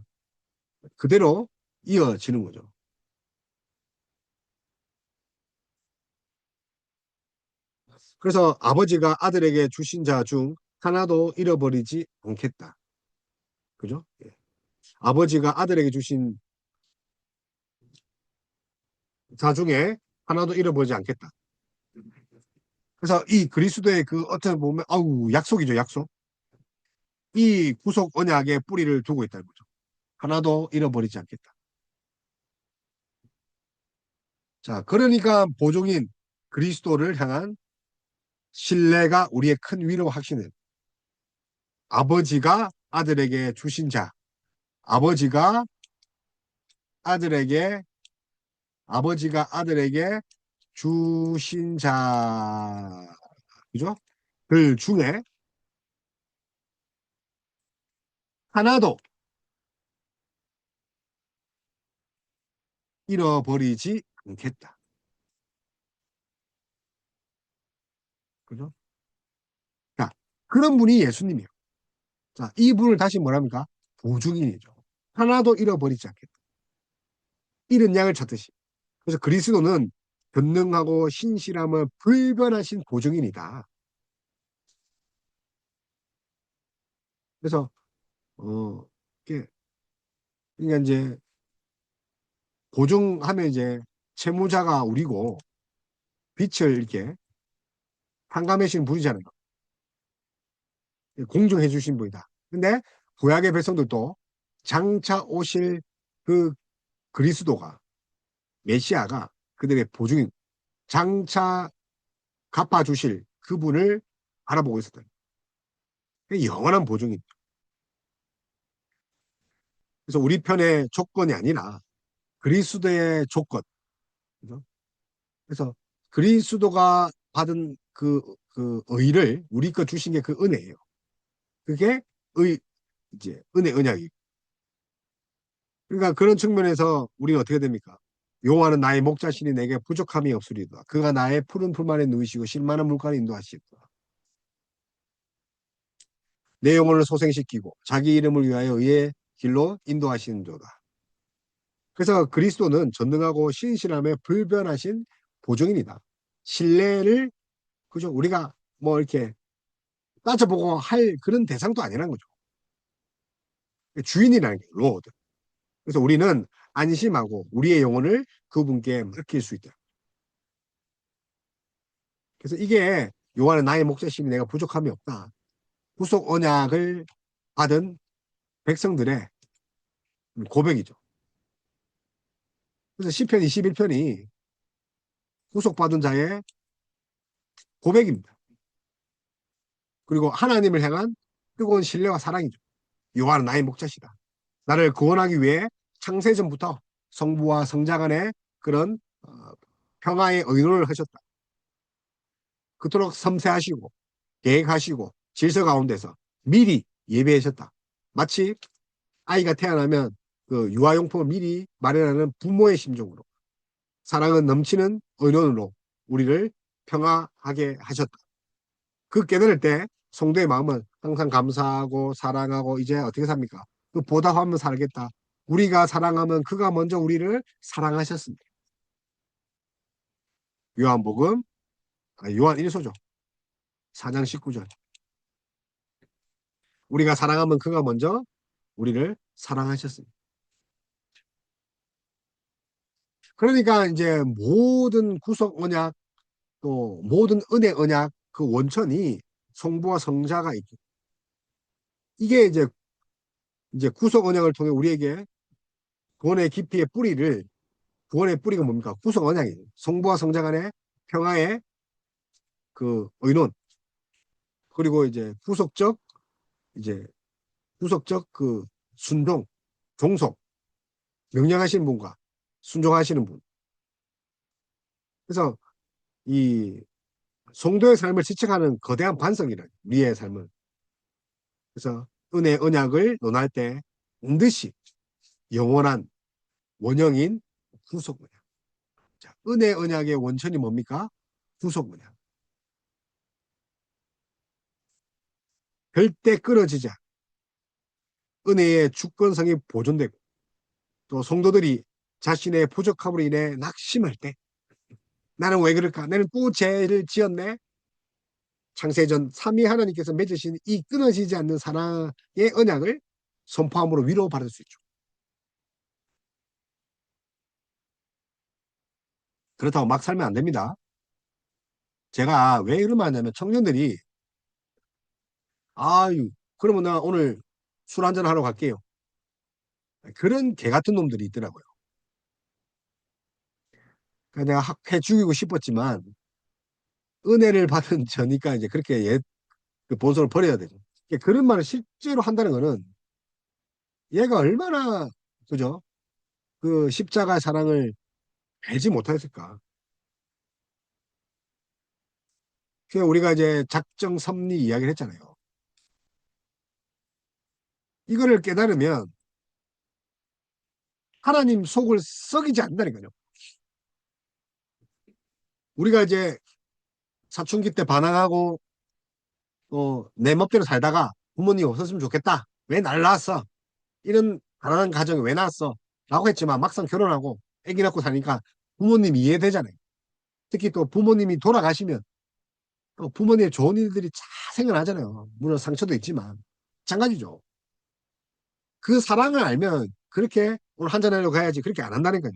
그대로 이어지는 거죠. 그래서 아버지가 아들에게 주신 자 중 하나도 잃어버리지 않겠다. 그죠? 예. 아버지가 아들에게 주신 자 중에 하나도 잃어버리지 않겠다. 그래서 이 그리스도의 그 어떻게 보면 아우 약속이죠, 약속. 이 구속 언약의 뿌리를 두고 있다는 거죠. 하나도 잃어버리지 않겠다. 자, 그러니까 보종인 그리스도를 향한 신뢰가 우리의 큰 위로 확신을 아버지가 아들에게 주신 자, 아버지가 아버지가 아들에게 주신 자, 그죠? 들 중에 하나도 잃어버리지 않겠다. 그죠? 자, 그런 분이 예수님이에요. 자, 이 분을 다시 뭐랍니까? 보증인이죠. 하나도 잃어버리지 않겠다. 잃은 양을 찾듯이. 그래서 그리스도는 전능하고 신실함을 불변하신 보증인이다. 그래서 이게 그러니까 이제 보증하면 이제 채무자가 우리고 빚을 이렇게 탕감해 주신 분이잖아요. 공정해 주신 분이다. 근데 구약의 백성들도 장차 오실 그 그리스도가 메시아가 그들의 보증인 장차 갚아주실 그분을 알아보고 있었다. 영원한 보증인. 그래서 우리 편의 조건이 아니라 그리스도의 조건. 그죠? 그래서 그리스도가 받은 그 의를 우리 거 주신 게 그 은혜예요. 그게 이제 언약이. 그러니까 그런 측면에서 우리는 어떻게 됩니까? 여호와는 나의 목자시니 내게 부족함이 없으리로다. 그가 나의 푸른 풀 아래 누이시고 실만한 물가를 인도하시리로다. 내 영혼을 소생시키고 자기 이름을 위하여 의의 길로 인도하시는도다. 그래서 그리스도는 전능하고 신실함에 불변하신 보증인이다. 신뢰를 그죠? 우리가 뭐 이렇게 따져보고 할 그런 대상도 아니라는 거죠. 주인이라는 게 로드. 그래서 우리는 안심하고 우리의 영혼을 그분께 맡길 수 있다. 그래서 이게 요한은 나의 목자심이 내가 부족함이 없다. 구속 언약을 받은 백성들의 고백이죠. 그래서 시편 21편이 구속받은 자의 고백입니다. 그리고 하나님을 향한 뜨거운 신뢰와 사랑이죠. 요한은 나의 목자시다. 나를 구원하기 위해 창세전부터 성부와 성자 간의 그런 평화의 의논을 하셨다. 그토록 섬세하시고 계획하시고 질서 가운데서 미리 예배하셨다. 마치 아이가 태어나면 그 유아용품을 미리 마련하는 부모의 심정으로 사랑은 넘치는 의논으로 우리를 평화하게 하셨다. 그 깨달을 때 성도의 마음은 항상 감사하고 사랑하고 이제 어떻게 삽니까? 그 보답하면 살겠다. 우리가 사랑하면 그가 먼저 우리를 사랑하셨습니다. 요한복음, 요한 1소죠. 4장 19절. 우리가 사랑하면 그가 먼저 우리를 사랑하셨습니다. 그러니까 이제 모든 구속 언약 또 모든 은혜 언약 그 원천이 성부와 성자가 있죠. 이게 이제 구속 언약을 통해 우리에게 구원의 깊이의 뿌리를 구원의 뿌리가 뭡니까? 구속 언약이에요. 성부와 성자 간의 평화의 그 의논 그리고 이제 구속적 그 순종 종속 명령하시는 분과 순종하시는 분. 그래서 이 성도의 삶을 지칭하는 거대한 반석이라 우리의 삶을. 그래서 은혜 언약을 논할 때 반드시 영원한 원형인 구속 언약. 자, 은혜 언약의 원천이 뭡니까? 구속 언약. 절대 끊어지자 은혜의 주권성이 보존되고 또 성도들이 자신의 부족함으로 인해 낙심할 때 나는 왜 그럴까? 나는 또 죄를 지었네. 창세전 삼위 하나님께서 맺으신 이 끊어지지 않는 사랑의 언약을 선포함으로 위로받을 수 있죠. 그렇다고 막 살면 안 됩니다. 제가 왜 이러면 하냐면 청년들이 아유 그러면 나 오늘 술 한잔 하러 갈게요. 그런 개 같은 놈들이 있더라고요. 그러니까 내가 학회 죽이고 싶었지만 은혜를 받은 저니까 이제 그렇게 그 본성을 버려야 되죠. 그러니까 그런 말을 실제로 한다는 거는 얘가 얼마나 그죠? 그 십자가 사랑을 알지 못했을까? 그 우리가 이제 작정 섭리 이야기를 했잖아요. 이거를 깨달으면 하나님 속을 썩이지 않는다니까요. 우리가 이제 사춘기 때 반항하고 내 멋대로 살다가 부모님 없었으면 좋겠다. 왜 날 낳았어? 이런 가난한 가정에 왜 낳았어? 라고 했지만 막상 결혼하고 아기 낳고 사니까 부모님 이해되잖아요. 특히 또 부모님이 돌아가시면 또 부모님의 좋은 일들이 다 생각나잖아요. 물론 상처도 있지만 마찬가지죠. 그 사랑을 알면 그렇게 오늘 한잔하려고 가야지 그렇게 안 한다니까요.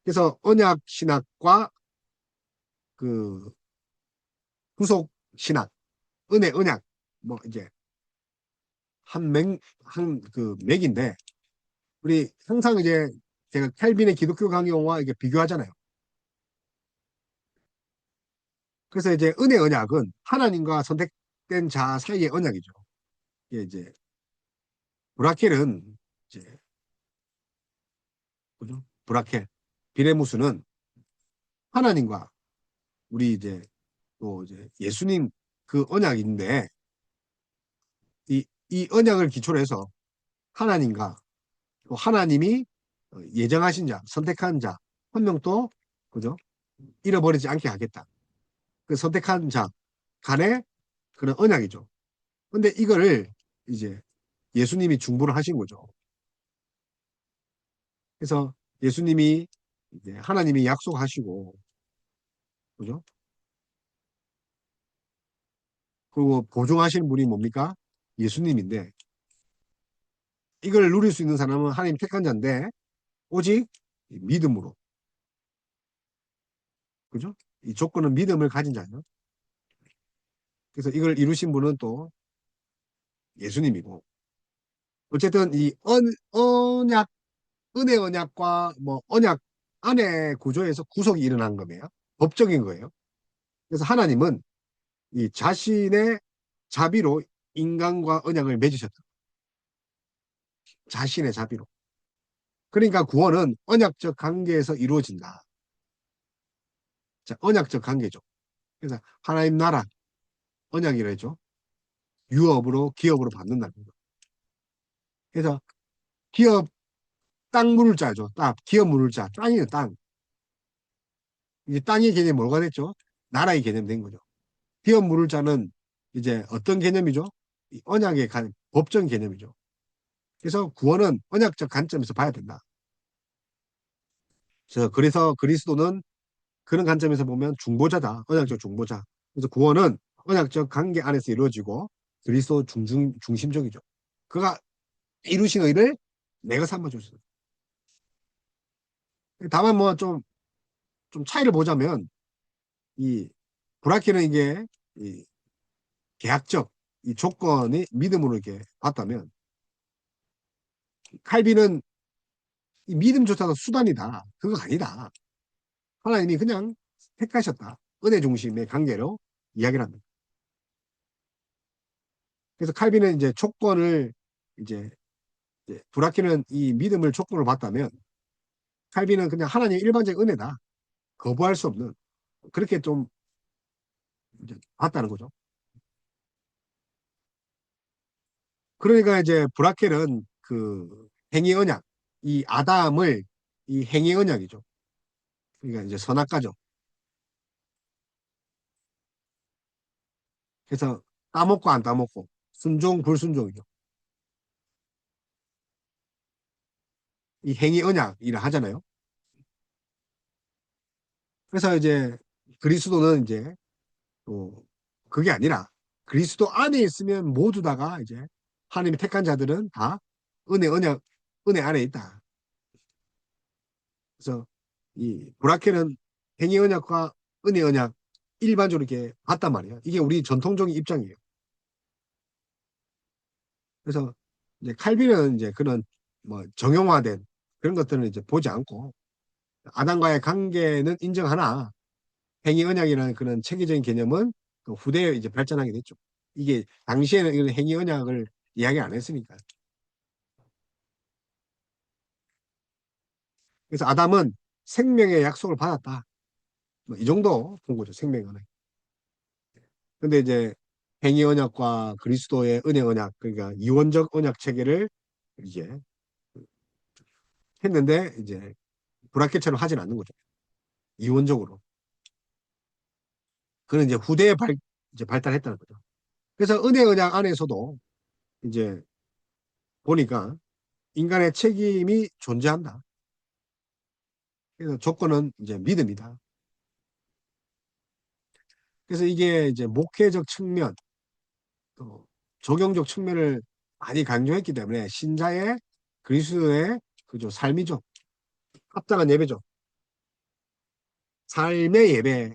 그래서 언약 신학과 그 구속 신학, 은혜 언약 뭐 이제 한 그 맥인데 우리 항상 이제 제가 켈빈의 기독교 강요와 이게 비교하잖아요. 그래서 이제 은혜 언약은 하나님과 선택된 자 사이의 언약이죠. 이게 이제 브라켈은 이제 뭐죠? 브라켈 비레무스는 하나님과 우리 이제 또 이제 예수님 그 언약인데 이 언약을 기초로 해서 하나님과 또 하나님이 예정하신 자, 선택한 자, 한 명도 그죠? 잃어버리지 않게 하겠다. 그 선택한 자 간의 그런 언약이죠. 근데 이거를 이제 예수님이 중보를 하신 거죠. 그래서 예수님이 이제 하나님이 약속하시고 그죠? 그리고 보증하시는 분이 뭡니까? 예수님인데 이걸 누릴 수 있는 사람은 하나님 택한 자인데 오직 믿음으로 그죠? 이 조건은 믿음을 가진 자예요. 그래서 이걸 이루신 분은 또 예수님이고 어쨌든 이 언약 은혜 언약과 뭐 언약 안에 구조에서 구속이 일어난 거예요. 법적인 거예요. 그래서 하나님은 이 자신의 자비로 인간과 언약을 맺으셨다. 자신의 자비로. 그러니까 구원은 언약적 관계에서 이루어진다. 자, 언약적 관계죠. 그래서 하나님 나라 언약이라죠. 유업으로 기업으로 받는다는 거죠. 그래서 기업 땅 물을 자죠. 땅 기업 물을 자 땅이에요. 땅. 이제 땅의 개념이 뭐가 됐죠? 나라의 개념 된 거죠. 기업 물을 자는 이제 어떤 개념이죠? 이 언약의 법정 개념이죠. 그래서 구원은 언약적 관점에서 봐야 된다. 그래서 그리스도는 그런 관점에서 보면 중보자다. 언약적 중보자. 그래서 구원은 언약적 관계 안에서 이루어지고 그리스도 중심적이죠. 그가 이루신 의를 내가 삼아줬어. 다만 뭐 좀 차이를 보자면 이 브라키는 이게 이 계약적 이 조건이 믿음으로 이렇게 봤다면 칼빈은 이 믿음조차도 수단이다. 그거 아니다. 하나님이 그냥 택하셨다. 은혜 중심의 관계로 이야기를 합니다. 그래서 칼빈은 이제 조건을 이제 브라키는 이 믿음을 조건으로 봤다면 칼빈은 그냥 하나님의 일반적인 은혜다. 거부할 수 없는 그렇게 좀 이제 봤다는 거죠. 그러니까 이제 브라켈은 그 행위 언약, 이 아담을 이 행위 언약이죠. 그러니까 이제 선악과죠. 그래서 따먹고 안 따먹고 순종 불순종이죠. 이 행위 언약이라 하잖아요. 그래서 이제 그리스도는 이제 또 그게 아니라 그리스도 안에 있으면 모두 다가 이제 하나님이 택한 자들은 다 은혜 언약 은혜 안에 있다. 그래서 이 브라켈은 행위 언약과 은혜 언약 일반적으로 이렇게 봤단 말이에요. 이게 우리 전통적인 입장이에요. 그래서 이제 칼빈은 이제 그런 뭐 정형화된 그런 것들은 이제 보지 않고 아담과의 관계는 인정하나 행위 언약이라는 그런 체계적인 개념은 그 후대에 이제 발전하게 됐죠. 이게 당시에는 이런 행위 언약을 이야기 안 했으니까. 그래서 아담은 생명의 약속을 받았다. 뭐이 정도 본 거죠, 생명의 언약. 근데 이제 행위 언약과 그리스도의 은혜 언약, 그러니까 이원적 언약 체계를 이제 했는데 이제 브라켓처럼 하진 않는 거죠. 이원적으로. 그는 이제 후대에 이제 발달했다는 거죠. 그래서 은혜 언약 안에서도 이제 보니까 인간의 책임이 존재한다. 그래서 조건은 이제 믿음이다. 그래서 이게 이제 목회적 측면, 또 적용적 측면을 많이 강조했기 때문에 신자의 그리스도의 그죠 삶이죠. 합당한 예배죠. 삶의 예배.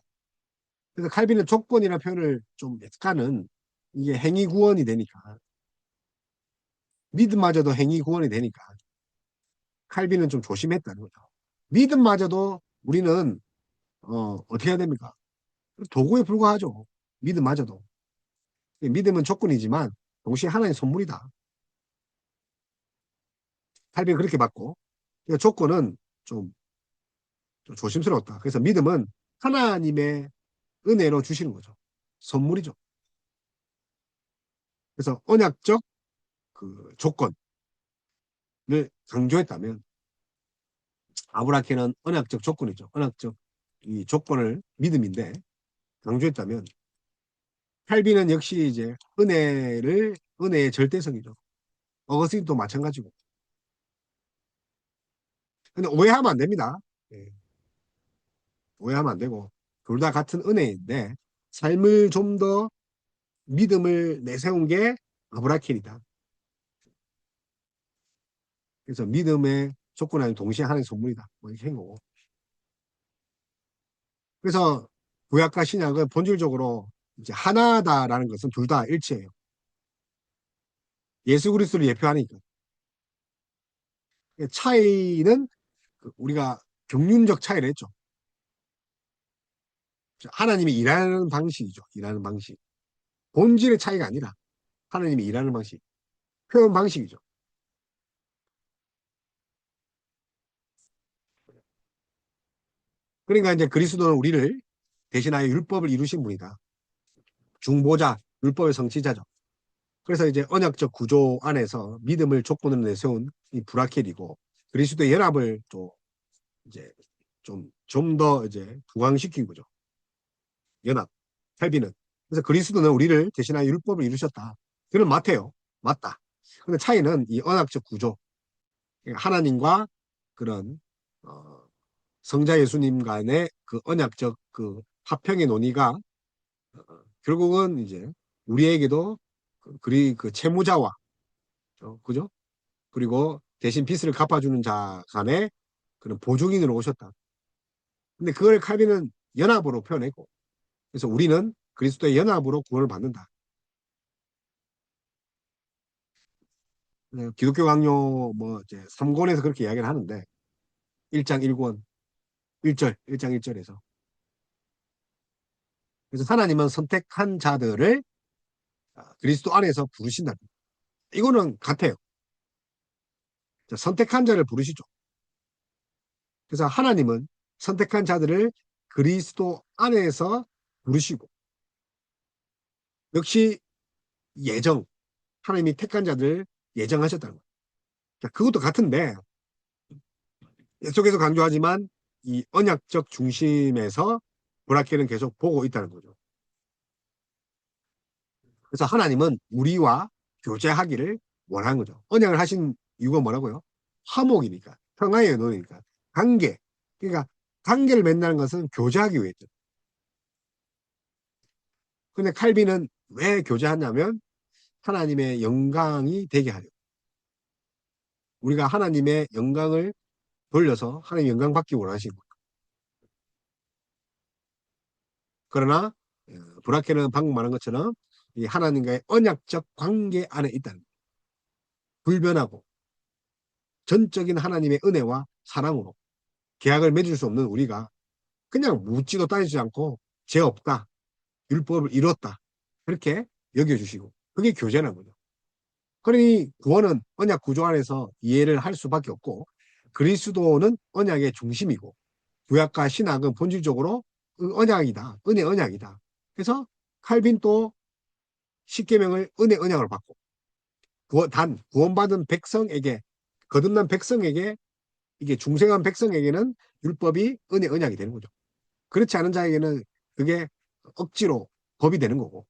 그래서 칼빈은 조건이라는 표현을 좀 약간은 이게 행위 구원이 되니까 믿음마저도 행위 구원이 되니까 칼빈은 좀 조심했다는 거죠. 믿음마저도 우리는 어떻게 해야 됩니까? 도구에 불과하죠. 믿음마저도. 믿음은 조건이지만 동시에 하나의 선물이다. 칼빈은 그렇게 봤고 그러니까 조건은 좀, 좀 조심스러웠다. 그래서 믿음은 하나님의 은혜로 주시는 거죠. 선물이죠. 그래서 언약적 그 조건을 강조했다면 아브라케는 언약적 조건이죠. 언약적 이 조건을 믿음인데 강조했다면 칼빈은 역시 이제 은혜의 절대성이죠. 어거스틴도 마찬가지고. 근데 오해하면 안 됩니다. 예, 오해하면 안 되고 둘 다 같은 은혜인데 삶을 좀 더 믿음을 내세운 게 아브라켈이다. 그래서 믿음의 조건하고 동시에 하나의 선물이다. 뭐 이렇게 한 거고. 그래서 구약과 신약은 본질적으로 이제 하나다라는 것은 둘 다 일치해요. 예수 그리스도를 예표하니까. 차이는 우리가 경륜적 차이를 했죠. 하나님이 일하는 방식이죠. 일하는 방식. 본질의 차이가 아니라 하나님이 일하는 방식. 표현 방식이죠. 그러니까 이제 그리스도는 우리를 대신하여 율법을 이루신 분이다. 중보자, 율법의 성취자죠. 그래서 이제 언약적 구조 안에서 믿음을 조건으로 내세운 이 브라켈이고 그리스도의 연합을 또 이제 좀 더 이제 부강시킨 거죠. 연합, 헬비는. 그래서 그리스도는 우리를 대신하여 율법을 이루셨다. 그는 맞대요. 맞다. 근데 차이는 이 언약적 구조, 하나님과 그런 성자 예수님 간의 그 언약적 그 화평의 논의가 결국은 이제 우리에게도 그 채무자와 그죠? 그리고 대신 빚을 갚아주는 자 간의 그런 보증인으로 오셨다. 근데 그걸 칼빈은 연합으로 표현했고, 그래서 우리는 그리스도의 연합으로 구원을 받는다. 기독교 강요 뭐 이제 3권에서 그렇게 이야기를 하는데 1장 1권 1절 1장 1절에서 그래서 하나님은 선택한 자들을 그리스도 안에서 부르신다. 이거는 같아요. 선택한 자를 부르시죠. 그래서 하나님은 선택한 자들을 그리스도 안에서 부르시고 역시 예정 하나님이 택한 자들을 예정하셨다는 거예요. 그것도 같은데 계속해서 강조하지만 이 언약적 중심에서 브라켓은 계속 보고 있다는 거죠. 그래서 하나님은 우리와 교제하기를 원한 거죠. 언약을 하신 이유가 뭐라고요? 화목이니까, 평화의 논이니까, 관계. 그러니까 관계를 맺는 것은 교제하기 위해죠. 근데 칼빈은 왜 교제하냐면 하나님의 영광이 되게 하려. 우리가 하나님의 영광을 돌려서 하나님 영광 받기 원하시는 거예요. 그러나 브라케는 방금 말한 것처럼 이 하나님과의 언약적 관계 안에 있다는 거예요. 불변하고 전적인 하나님의 은혜와 사랑으로 계약을 맺을 수 없는 우리가 그냥 묻지도 따지지 않고 죄 없다. 율법을 이뤘다. 그렇게 여겨주시고 그게 교제라는 거죠. 그러니 구원은 언약 구조 안에서 이해를 할 수밖에 없고 그리스도는 언약의 중심이고 구약과 신약은 본질적으로 언약이다. 은혜 언약이다. 그래서 칼빈도 십계명을 은혜 언약으로 받고 단 구원받은 백성에게 거듭난 백성에게 이게 중생한 백성에게는 율법이 은혜 언약이 되는 거죠. 그렇지 않은 자에게는 그게 억지로 법이 되는 거고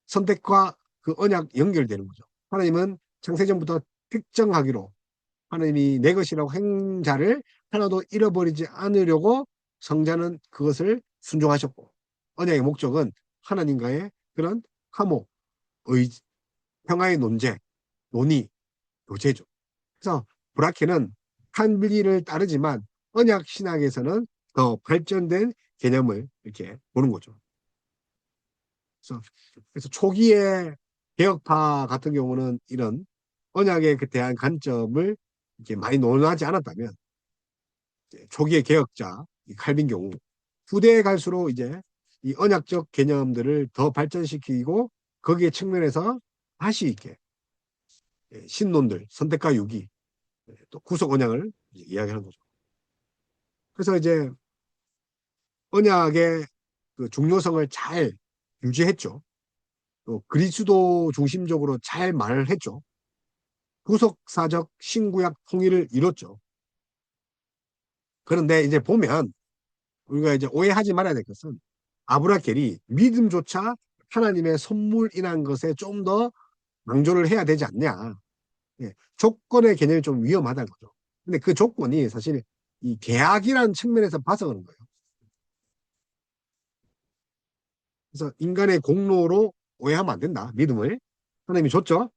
선택과 그 언약 연결되는 거죠. 하나님은 창세전부터 특정하기로 하나님이 내 것이라고 한 자를 하나도 잃어버리지 않으려고 성자는 그것을 순종하셨고 언약의 목적은 하나님과의 그런 화목, 평화의 논의, 교제죠. 그래서 브라케는 칸빌리를 따르지만 언약 신학에서는 더 발전된 개념을 이렇게 보는 거죠. 그래서 초기의 개혁파 같은 경우는 이런 언약에 대한 관점을 이렇게 많이 논하지 않았다면 초기의 개혁자 칼빈 경우 후대에 갈수록 이제 이 언약적 개념들을 더 발전시키고 거기에 측면에서 다시 이렇게 신론들 선택과 유기 또 구속 언약을 이야기하는 거죠. 그래서 이제 언약의 그 중요성을 잘 유지했죠. 또 그리스도 중심적으로 잘 말을 했죠. 구속사적 신구약 통일을 이뤘죠. 그런데 이제 보면 우리가 이제 오해하지 말아야 될 것은 아브라켈이 믿음조차 하나님의 선물이란 것에 좀 더 강조를 해야 되지 않냐. 예, 조건의 개념이 좀 위험하다는 거죠. 근데 그 조건이 사실 이 계약이라는 측면에서 봐서 그런 거예요. 그래서 인간의 공로로 오해하면 안 된다. 믿음을. 하나님이 줬죠.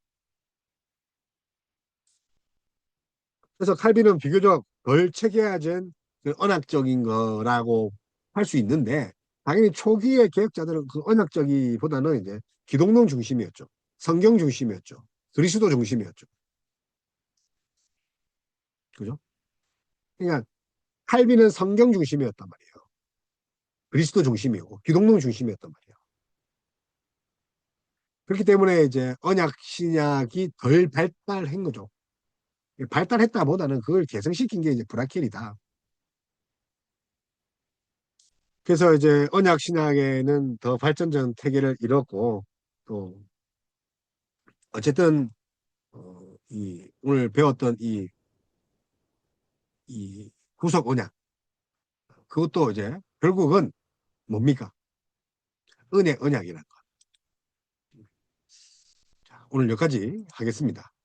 그래서 칼빈은 비교적 덜 체계화된 그 언약적인 거라고 할 수 있는데 당연히 초기의 개혁자들은 그 언약적이보다는 이제 기독론 중심이었죠. 성경 중심이었죠. 그리스도 중심이었죠. 그죠? 그러니까 칼빈은 성경 중심이었단 말이에요. 그리스도 중심이고 기독론 중심이었단 말이에요. 그렇기 때문에 이제 언약 신약이 덜 발달한 거죠. 발달했다보다는 그걸 개성시킨 게 이제 브라켈이다. 그래서 이제 언약 신학에는 더 발전적 태계를 이뤘고 또 어쨌든 오늘 배웠던 이 구속 언약 그것도 이제 결국은 뭡니까? 은혜 언약이라는 거. 자, 오늘 여기까지 하겠습니다.